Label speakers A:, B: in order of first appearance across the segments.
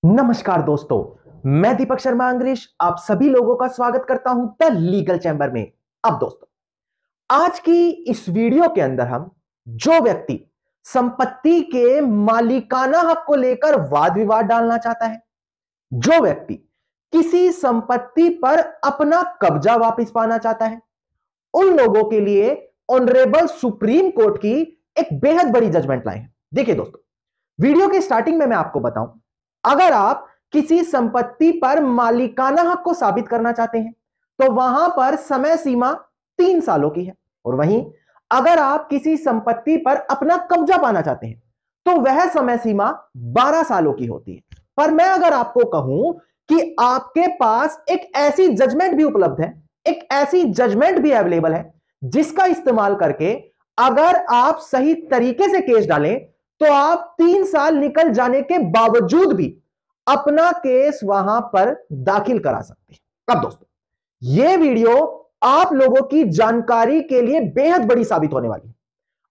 A: नमस्कार दोस्तों, मैं दीपक शर्मा अंग्रेज आप सभी लोगों का स्वागत करता हूं द लीगल चैम्बर में। अब दोस्तों, आज की इस वीडियो के अंदर हम जो व्यक्ति संपत्ति के मालिकाना हक को लेकर वाद विवाद डालना चाहता है, जो व्यक्ति किसी संपत्ति पर अपना कब्जा वापस पाना चाहता है, उन लोगों के लिए ऑनरेबल सुप्रीम कोर्ट की एक बेहद बड़ी जजमेंट लाई है। देखिए दोस्तों, वीडियो के स्टार्टिंग में मैं आपको बताऊं, अगर आप किसी संपत्ति पर मालिकाना हक को साबित करना चाहते हैं तो वहां पर समय सीमा 3 सालों की है, और वहीं अगर आप किसी संपत्ति पर अपना कब्जा पाना चाहते हैं तो वह समय सीमा 12 सालों की होती है। पर मैं अगर आपको कहूं कि आपके पास एक ऐसी जजमेंट भी उपलब्ध है, एक ऐसी जजमेंट भी अवेलेबल है जिसका इस्तेमाल करके अगर आप सही तरीके से केस डालें तो आप 3 साल निकल जाने के बावजूद भी अपना केस वहां पर दाखिल करा सकते हैं। अब दोस्तों, यह वीडियो आप लोगों की जानकारी के लिए बेहद बड़ी साबित होने वाली है।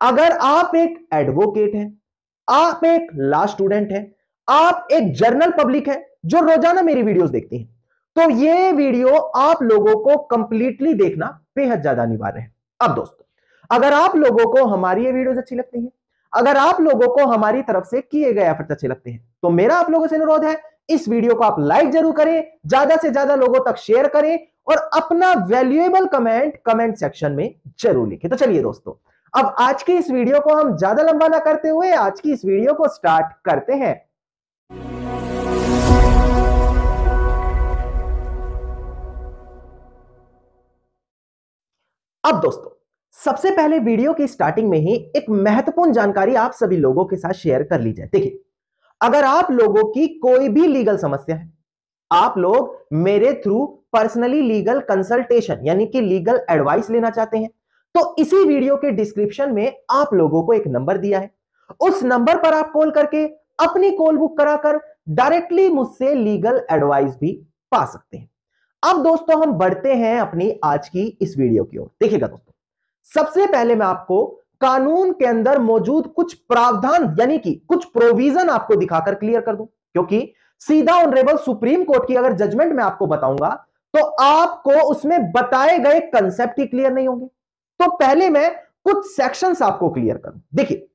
A: अगर आप एक एडवोकेट हैं, आप एक लॉ स्टूडेंट हैं, आप एक जर्नल पब्लिक है जो रोजाना मेरी वीडियोस देखती हैं, तो यह वीडियो आप लोगों को कंप्लीटली देखना बेहद ज्यादा अनिवार्य है। अब दोस्तों, अगर आप लोगों को हमारी ये वीडियोस अच्छी लगती हैं, अगर आप लोगों को हमारी तरफ से किए गए एफर्ट्स अच्छे लगते हैं, तो मेरा आप लोगों से अनुरोध है, इस वीडियो को आप लाइक जरूर करें, ज्यादा से ज्यादा लोगों तक शेयर करें और अपना वैल्यूएबल कमेंट सेक्शन में जरूर लिखें। तो चलिए दोस्तों, अब आज की इस वीडियो को हम ज्यादा लंबा ना करते हुए आज की इस वीडियो को स्टार्ट करते हैं। अब दोस्तों, सबसे पहले वीडियो की स्टार्टिंग में ही एक महत्वपूर्ण जानकारी आप सभी लोगों के साथ शेयर कर ली जाए। देखिए, अगर आप लोगों की कोई भी लीगल समस्या है, आप लोग मेरे थ्रू पर्सनली लीगल कंसल्टेशन यानी कि लीगल एडवाइस लेना चाहते हैं, तो इसी वीडियो के डिस्क्रिप्शन में आप लोगों को एक नंबर दिया है, उस नंबर पर आप कॉल करके अपनी कॉल बुक कराकर डायरेक्टली मुझसे लीगल एडवाइस भी पा सकते हैं। अब दोस्तों, हम बढ़ते हैं अपनी आज की इस वीडियो की ओर। देखिएगा दोस्तों, सबसे पहले मैं आपको कानून के अंदर मौजूद कुछ प्रावधान यानी कि कुछ प्रोविजन आपको दिखाकर क्लियर कर दूं, क्योंकि सीधा ऑनरेबल सुप्रीम कोर्ट की अगर जजमेंट मैं आपको बताऊंगा तो आपको उसमें बताए गए कंसेप्ट ही क्लियर नहीं होंगे। तो पहले मैं कुछ सेक्शंस आपको क्लियर करूं। देखिए,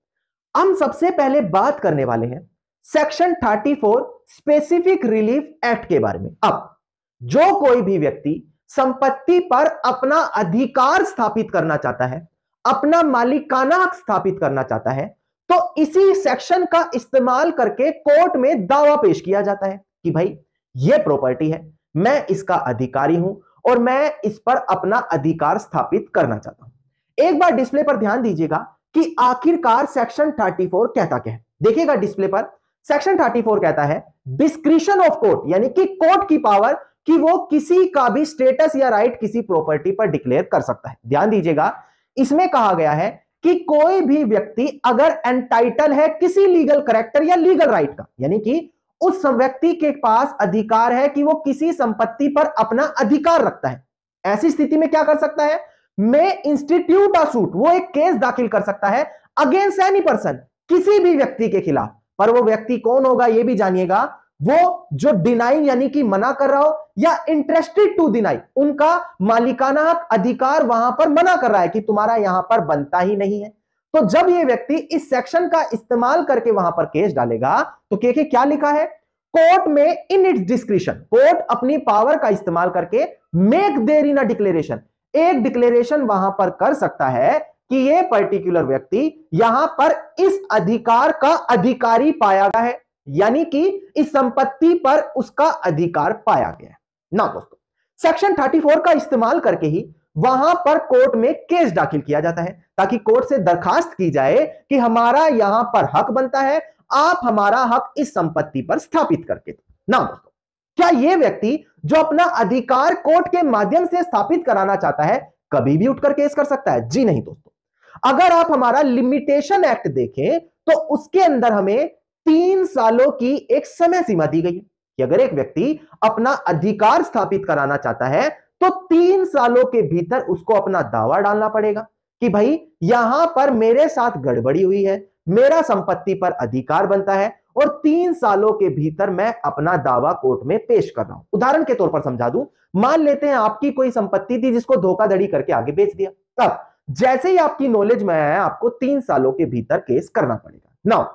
A: हम सबसे पहले बात करने वाले हैं सेक्शन 34 स्पेसिफिक रिलीफ एक्ट के बारे में। अब जो कोई भी व्यक्ति संपत्ति पर अपना अधिकार स्थापित करना चाहता है, अपना मालिकाना हक स्थापित करना चाहता है, तो इसी सेक्शन का इस्तेमाल करके कोर्ट में दावा पेश किया जाता है कि भाई यह प्रॉपर्टी है, मैं इसका अधिकारी हूं और मैं इस पर अपना अधिकार स्थापित करना चाहता हूं। एक बार डिस्प्ले पर ध्यान दीजिएगा कि आखिरकार सेक्शन 34 कहता क्या है। देखिएगा डिस्प्ले पर, सेक्शन 34 कहता है डिस्क्रिशन ऑफ कोर्ट, यानी कि कोर्ट की पावर कि वो किसी का भी स्टेटस या राइट किसी प्रॉपर्टी पर डिक्लेयर कर सकता है। ध्यान दीजिएगा, इसमें कहा गया है कि कोई भी व्यक्ति अगर एंटाइटल है किसी लीगल करेक्टर या लीगल राइट का, यानी कि उस व्यक्ति के पास अधिकार है कि वो किसी संपत्ति पर अपना अधिकार रखता है, ऐसी स्थिति में क्या कर सकता है, में इंस्टीट्यूट ऑफ सूट, वो एक केस दाखिल कर सकता है अगेंस्ट एनी पर्सन, किसी भी व्यक्ति के खिलाफ। पर वो व्यक्ति कौन होगा ये भी जानिएगा, वो जो डिनाई यानी कि मना कर रहा हो या इंटरेस्टेड टू डिनाई, उनका मालिकाना हक अधिकार वहां पर मना कर रहा है कि तुम्हारा यहां पर बनता ही नहीं है। तो जब ये व्यक्ति इस सेक्शन का इस्तेमाल करके वहां पर केस डालेगा तो क्या लिखा है, कोर्ट में इन इट्स डिस्क्रिशन, कोर्ट अपनी पावर का इस्तेमाल करके make therein a declaration, एक डिक्लेरेशन वहां पर कर सकता है कि यह पर्टिकुलर व्यक्ति यहां पर इस अधिकार का अधिकारी पाया गया है, यानी कि इस संपत्ति पर उसका अधिकार पाया गया है ना। दोस्तों, सेक्शन 34 का इस्तेमाल करके ही वहां पर कोर्ट में केस दाखिल किया जाता है ताकि कोर्ट से दरखास्त की जाए कि हमारा यहां पर हक बनता है, आप हमारा हक इस संपत्ति पर स्थापित करके ना। दोस्तों, क्या यह व्यक्ति जो अपना अधिकार कोर्ट के माध्यम से स्थापित कराना चाहता है कभी भी उठकर केस कर सकता है? जी नहीं दोस्तों। अगर आप हमारा लिमिटेशन एक्ट देखें तो उसके अंदर हमें 3 सालों की एक समय सीमा दी गई है कि अगर एक व्यक्ति अपना अधिकार स्थापित कराना चाहता है तो 3 सालों के भीतर उसको अपना दावा डालना पड़ेगा कि भाई यहां पर मेरे साथ गड़बड़ी हुई है, मेरा संपत्ति पर अधिकार बनता है और 3 सालों के भीतर मैं अपना दावा कोर्ट में पेश कर रहा हूं। उदाहरण के तौर पर समझा दूं, मान लेते हैं आपकी कोई संपत्ति थी जिसको धोखाधड़ी करके आगे बेच दिया। अब जैसे ही आपकी नॉलेज में आया, आपको 3 सालों के भीतर केस करना पड़ेगा। नाउ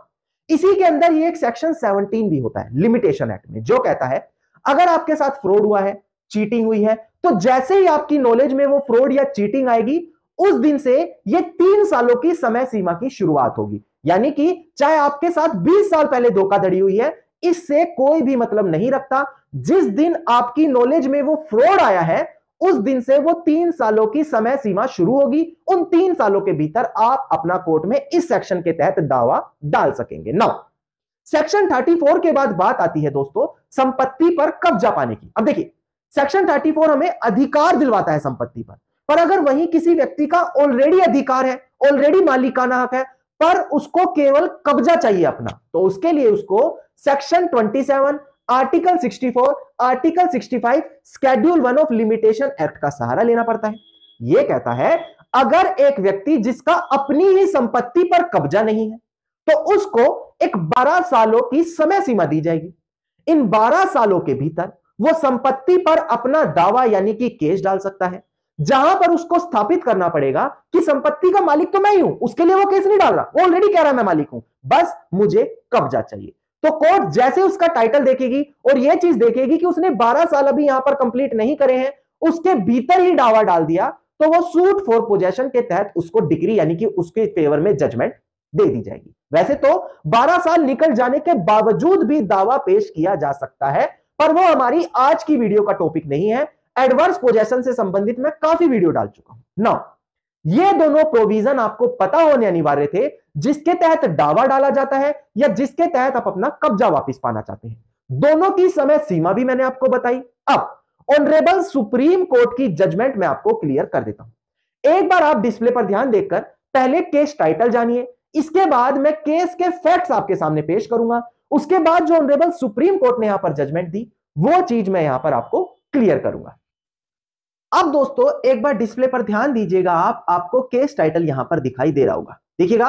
A: इसी के अंदर ये एक सेक्शन 17 भी होता है लिमिटेशन एक्ट में, जो कहता है अगर आपके साथ फ्रॉड हुआ है, चीटिंग हुई है, तो जैसे ही आपकी नॉलेज में वो फ्रॉड या चीटिंग आएगी, उस दिन से ये 3 सालों की समय सीमा की शुरुआत होगी। यानी कि चाहे आपके साथ 20 साल पहले धोखाधड़ी हुई है, इससे कोई भी मतलब नहीं रखता। जिस दिन आपकी नॉलेज में वो फ्रॉड आया है, उस दिन से वो 3 सालों की समय सीमा शुरू होगी। उन 3 सालों के भीतर आप अपना कोर्ट में इस सेक्शन के तहत दावा डाल सकेंगे। नाउ सेक्शन 34 के बाद बात आती है दोस्तों संपत्ति पर कब्जा पाने की। अब देखिए, सेक्शन 34 हमें अधिकार दिलवाता है संपत्ति पर अगर वहीं किसी व्यक्ति का ऑलरेडी अधिकार है, ऑलरेडी मालिकाना हक है, पर उसको केवल कब्जा चाहिए अपना, तो उसके लिए उसको section 27, article 64, article 65, schedule 1 of limitation act का सहारा लेना पड़ता है। यह कहता है अगर एक व्यक्ति जिसका अपनी ही संपत्ति पर कब्जा नहीं है, तो उसको एक 12 सालों की समय सीमा दी जाएगी। इन 12 सालों के भीतर वो संपत्ति पर अपना दावा यानी कि केस डाल सकता है, जहां पर उसको स्थापित करना पड़ेगा कि संपत्ति का मालिक तो मैं ही हूं। उसके लिए वो केस नहीं डाल रहा, वो ऑलरेडी कह रहा है मैं मालिक हूं, बस मुझे कब्जा चाहिए। तो कोर्ट जैसे उसका टाइटल देखेगी और यह चीज देखेगी कि उसने 12 साल अभी यहां पर कंप्लीट नहीं करे हैं, उसके भीतर ही दावा डाल दिया, तो वो सूट फॉर पोजेशन के तहत उसको डिग्री यानी कि उसके फेवर में जजमेंट दे दी जाएगी। वैसे तो 12 साल निकल जाने के बावजूद भी दावा पेश किया जा सकता है, पर वो हमारी आज की वीडियो का टॉपिक नहीं है। एडवर्स पोजेशन से संबंधित मैं काफी वीडियो डाल चुका हूं। नाउ ये दोनों प्रोविजन आपको पता होने अनिवार्य थे, जिसके तहत दावा डाला जाता है या जिसके तहत आप अपना कब्जा वापस पाना चाहते हैं। दोनों की समय सीमा भी मैंने आपको बताई। अब ऑनरेबल सुप्रीम कोर्ट की जजमेंट मैं आपको क्लियर कर देता हूं। एक बार आप डिस्प्ले पर ध्यान देखकर पहले केस टाइटल जानिए, इसके बाद मैं केस के फैक्ट्स आपके सामने पेश करूंगा। उसके बाद जो ऑनरेबल सुप्रीम कोर्ट ने यहां पर जजमेंट दी, वो चीज मैं यहां पर आपको क्लियर करूंगा। अब दोस्तों एक बार डिस्प्ले पर ध्यान दीजिएगा, आपको केस टाइटल यहां पर दिखाई दे रहा होगा। देखिएगा,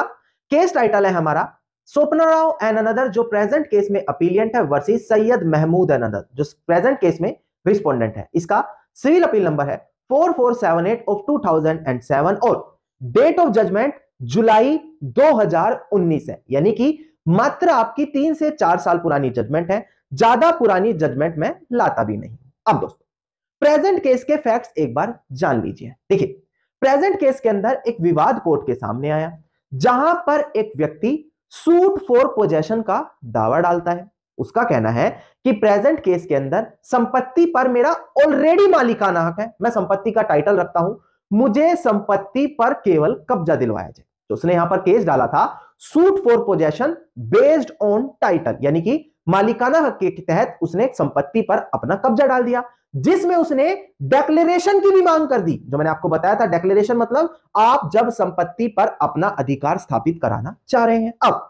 A: केस टाइटल है हमारा स्वप्ना राव एंड अनदर, जो प्रेजेंट केस में अपीलियंट है, versus Syed Mahmood and another, जो प्रेजेंट केस में रिस्पोंडेंट है। इसका सिविल अपील नंबर है 4478 ऑफ 2007 और डेट ऑफ जजमेंट जुलाई 2019 है। यानी कि मात्र आपकी 3 से 4 साल पुरानी जजमेंट है, ज्यादा पुरानी जजमेंट में लाता भी नहीं। अब दोस्तों प्रेजेंट केस के फैक्ट्स एक बार जान लीजिए। देखिए, प्रेजेंट केस के अंदर एक विवाद कोर्ट के सामने आया, जहां पर एक व्यक्ति सूट फॉर पोजेशन का दावा डालता है। उसका कहना है कि प्रेजेंट केस के अंदर संपत्ति पर मेरा ऑलरेडी मालिकाना हक है, मैं संपत्ति का टाइटल रखता हूं, मुझे संपत्ति पर केवल कब्जा दिलवाया जाए। तो उसने यहां पर केस डाला था suit for possession based on title, यानी कि मालिकाना हक के तहत उसने संपत्ति पर अपना कब्जा डाल दिया, जिसमें उसने डेक्लेरेशन की भी मांग कर दी। जो मैंने आपको बताया था, डेक्लेरेशन मतलब आप जब संपत्ति पर अपना अधिकार स्थापित कराना चाह रहे हैं। अब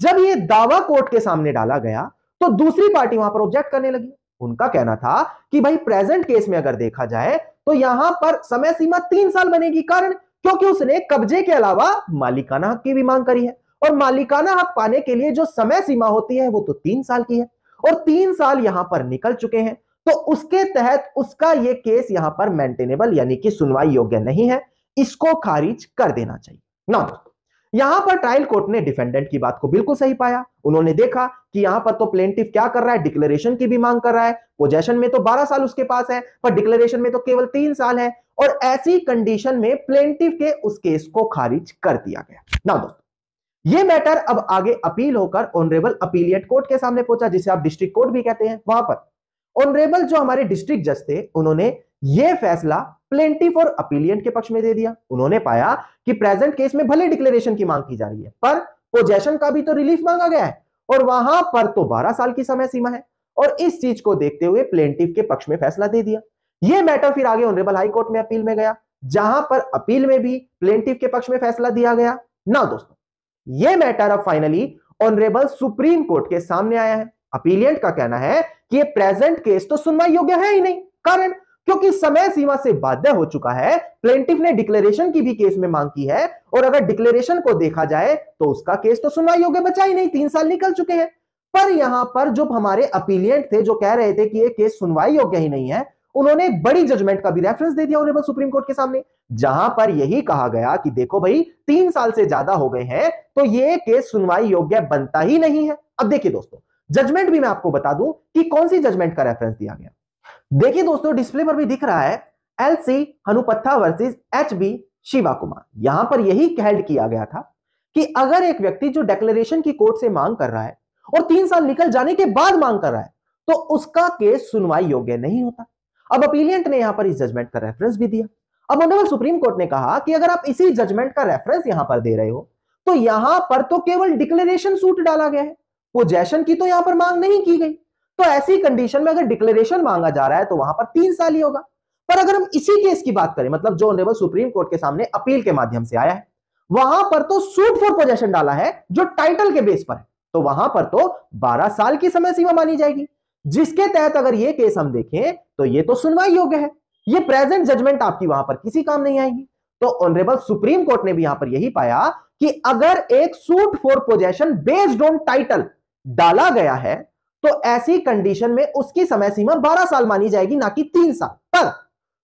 A: जब यह दावा कोर्ट के सामने डाला गया, तो दूसरी पार्टी वहां पर ऑब्जेक्ट करने लगी। उनका कहना था कि भाई प्रेजेंट केस में अगर देखा जाए तो यहां पर समय सीमा 3 साल बनेगी, कारण क्योंकि उसने कब्जे के अलावा मालिकाना हक की भी मांग करी है, और मालिकाना हक पाने के लिए जो समय सीमा होती है वो तो 3 साल की है, और 3 साल यहां पर निकल चुके हैं। तो उसके तहत उसका यह केस यहां पर मेंटेनेबल यानी कि सुनवाई योग्य नहीं है, इसको खारिज कर देना चाहिए ना। दोस्तों यहां पर ट्रायल कोर्ट ने डिफेंडेंट की बात को बिल्कुल सही पाया। उन्होंने देखा कि यहां पर तो प्लेंटिफ क्या कर रहा है, डिक्लेरेशन की भी मांग कर रहा है, पोजेशन में तो 12 साल उसके पास है, पर डिक्लेरेशन में तो केवल 3 साल है, और ऐसी कंडीशन में प्लेंटिफ के उस केस को खारिज कर दिया गया ना। दोस्तों यह मैटर अब आगे अपील होकर ऑनरेबल अपीलिएट कोर्ट के सामने पहुंचा, जिसे आप डिस्ट्रिक्ट कोर्ट भी कहते हैं। वहां पर ऑनरेबल जो हमारे डिस्ट्रिक्ट जज थे, उन्होंने यह फैसला प्लेंटिफ और अपीलिएंट के पक्ष में दे दिया। उन्होंने पाया कि प्रेजेंट केस में भले डिक्लेरेशन की मांग की जा रही है, पर पोजेशन का भी तो रिलीफ मांगा गया है, और वहां पर तो 12 साल की समय सीमा है, और इस चीज को देखते हुए प्लेंटिफ के पक्ष में फैसला दे दिया। यह मैटर फिर आगे ऑनरेबल हाई कोर्ट में अपील में गया, जहां पर अपील में भी प्लेंटिफ के पक्ष में फैसला दिया गया ना। दोस्तों यह मैटर अब फाइनली ऑनरेबल सुप्रीम कोर्ट के सामने आया है। अपीलिएंट का कहना है कि यह प्रेजेंट केस तो सुनवाई योग्य है ही नहीं, कारण क्योंकि समय सीमा से बाध्य हो चुका है। प्लेंटिफ ने डिक्लेरेशन की भी केस में मांग की है, और अगर डिक्लेरेशन को देखा जाए तो उसका केस तो सुनवाई योग्य बचा ही नहीं, 3 साल निकल चुके हैं। पर यहां पर जो हमारे अपीलिएंट थे जो कह रहे थे कि ये केस सुनवाई योग्य ही नहीं है, उन्होंने एक बड़ी जजमेंट का भी रेफरेंस दे दिया ऑनरेबल सुप्रीम कोर्ट के सामने, जहां पर यही कहा गया कि देखो भाई 3 साल से ज्यादा हो गए हैं तो ये केस सुनवाई योग्य बनता ही नहीं है। अब देखिए दोस्तों, जजमेंट भी मैं आपको बता दूं कि कौन सी जजमेंट का रेफरेंस दिया गया। देखिए दोस्तों, डिस्प्ले पर भी दिख रहा है LC Hanupatha versus HB Shiva Kumar. यहां पर यही हेल्ड किया गया था कि अगर एक व्यक्ति जो डिक्लेरेशन की कोर्ट से मांग कर रहा है और 3 साल निकल जाने के बाद मांग कर रहा है तो उसका केस सुनवाई योग्य नहीं होता। अब अपीलिएंट ने यहां पर इस जजमेंट का रेफरेंस भी दिया। अब ऑनरेबल सुप्रीम कोर्ट ने कहा कि अगर आप इसी जजमेंट का रेफरेंस यहां पर दे रहे हो तो यहां पर तो केवल डिक्लेरेशन सूट डाला गया है, पोजेशन की तो यहां पर मांग नहीं की गई। तो ऐसी कंडीशन में अगर डिक्लेरेशन मांगा जा रहा है तो वहां पर 3 साल ही होगा। पर अगर हम इसी केस की बात करें, मतलब जो ऑनरेबल सुप्रीम कोर्ट के सामने अपील के माध्यम से आया है, वहां पर तो सूट फॉर पोजेशन डाला है जो टाइटल के बेस पर है, तो वहां पर तो 12 साल की समय सीमा मानी जाएगी, जिसके तहत अगर ये केस हम देखें तो ये तो सुनवाई योग्य है। ये प्रेजेंट जजमेंट आपकी वहां पर किसी काम नहीं आएगी। तो ऑनरेबल सुप्रीम कोर्ट ने भी यहां पर यही पाया कि अगर एक suit for possession based on title डाला गया है तो ऐसी कंडीशन में उसकी समय सीमा 12 साल मानी जाएगी, ना कि 3 साल। पर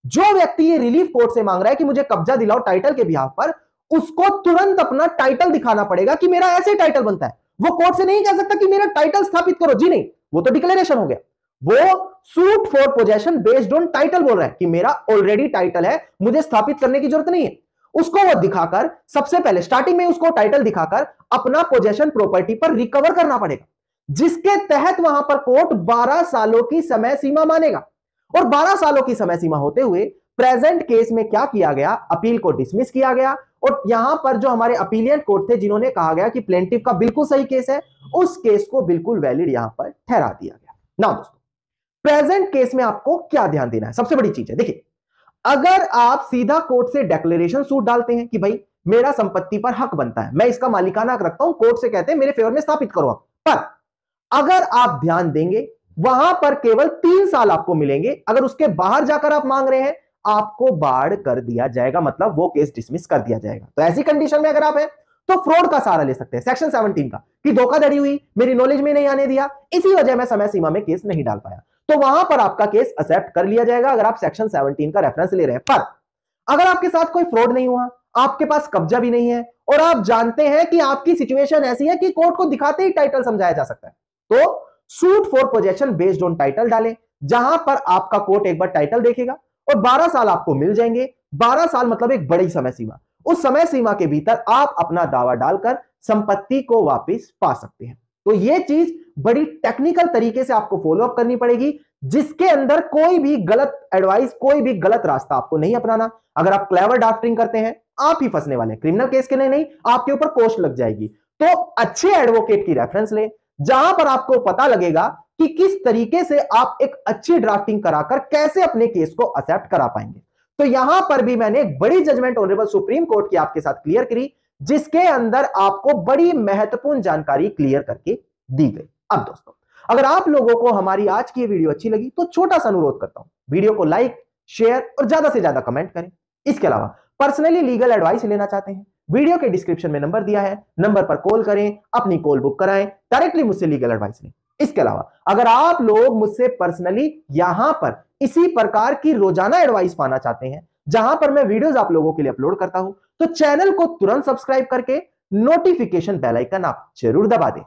A: जो व्यक्ति ये रिलीफ कोर्ट से मांग रहा है कि मुझे कब्जा दिलाओ टाइटल के बिहाफ पर, उसको तुरंत अपना टाइटल दिखाना पड़ेगा कि मेरा ऐसे टाइटल बनता है। वो कोर्ट से नहीं कह सकता कि मेरा टाइटल स्थापित करो, जी नहीं, वो तो डिक्लेरेशन हो गया। वो suit for possession based on title बोल रहा है कि मेरा ऑलरेडी टाइटल है, मुझे स्थापित करने की जरूरत नहीं है। उसको वो दिखाकर, सबसे पहले स्टार्टिंग में उसको टाइटल दिखाकर अपना पोजेशन प्रॉपर्टी पर रिकवर करना पड़ेगा, जिसके तहत वहां पर कोर्ट 12 सालों की समय सीमा मानेगा। और 12 सालों की समय सीमा होते हुए प्रेजेंट केस में क्या किया गया, अपील को डिसमिस किया गया और यहां पर जो हमारे अपीलिएंट कोर्ट थे जिन्होंने कहा गया कि प्लेंटिफ का बिल्कुल सही केस है, उस केस को बिल्कुल वैलिड यहां पर ठहरा दिया गया। ना दोस्तों, प्रेजेंट केस में आपको क्या ध्यान देना है, सबसे बड़ी चीज है, देखिए, अगर आप सीधा कोर्ट से डिक्लेरेशन सूट डालते हैं कि भाई मेरा संपत्ति पर हक बनता है, मैं इसका मालिकाना हक रखता हूं, कोर्ट से कहते हैं मेरे फेवर में स्थापित करो आप, पर अगर आप ध्यान देंगे वहां पर केवल 3 साल आपको मिलेंगे। अगर उसके बाहर जाकर आप मांग रहे हैं, आपको बाढ़ कर दिया जाएगा, मतलब वो केस डिसमिस कर दिया जाएगा। तो ऐसी कंडीशन में अगर आप हैं तो फ्रॉड का सहारा ले सकते हैं, सेक्शन 17 का, कि धोखाधड़ी हुई, मेरी नॉलेज में नहीं आने दिया, इसी वजह मैं समय सीमा में केस नहीं डाल पाया, तो वहां पर आपका केस एक्सेप्ट कर लिया जाएगा अगर आप सेक्शन 17 का रेफरेंस ले रहे हैं। पर अगर आपके साथ कोई फ्रॉड नहीं हुआ, आपके पास कब्जा भी नहीं है और आप जानते हैं कि आपकी सिचुएशन ऐसी है कि कोर्ट को दिखाते ही टाइटल समझाया जा सकता है, तो suit for possession based on title डालें, जहां पर आपका कोर्ट एक बार टाइटल देखेगा और 12 साल आपको मिल जाएंगे। 12 साल मतलब एक बड़ी समय सीमा, उस समय सीमा के भीतर आप अपना दावा डालकर संपत्ति को वापस पा सकते हैं। तो यह चीज बड़ी टेक्निकल तरीके से आपको फॉलो अप करनी पड़ेगी, जिसके अंदर कोई भी गलत एडवाइस, कोई भी गलत रास्ता आपको नहीं अपनाना। अगर आप क्लेवर ड्राफ्टिंग करते हैं, आप ही फंसने वाले हैं, क्रिमिनल केस के लिए नहीं, आपके ऊपर कॉस्ट लग जाएगी। तो अच्छे एडवोकेट की रेफरेंस लें, जहां पर आपको पता लगेगा कि किस तरीके से आप एक अच्छी ड्राफ्टिंग कराकर कैसे अपने केस को एक्सेप्ट करा पाएंगे। तो यहां पर भी मैंने एक बड़ी जजमेंट ऑनरेबल सुप्रीम कोर्ट की आपके साथ क्लियर करी, जिसके अंदर आपको बड़ी महत्वपूर्ण जानकारी क्लियर करके दी गई। अब दोस्तों, अगर आप लोगों को हमारी आज की वीडियो अच्छी लगी तो छोटा सा अनुरोध करता हूं, वीडियो को लाइक, शेयर और ज्यादा से ज्यादा कमेंट करें। इसके अलावा पर्सनली लीगल एडवाइस लेना चाहते हैं, वीडियो के डिस्क्रिप्शन में नंबर दिया है, नंबर पर कॉल करें, अपनी कॉल बुक कराएं, डायरेक्टली मुझसे लीगल एडवाइस लें। इसके अलावा अगर आप लोग मुझसे पर्सनली यहां पर इसी प्रकार की रोजाना एडवाइस पाना चाहते हैं, जहां पर मैं वीडियोस आप लोगों के लिए अपलोड करता हूं, तो चैनल को तुरंत सब्सक्राइब करके नोटिफिकेशन बेल आइकन आप जरूर दबा दें।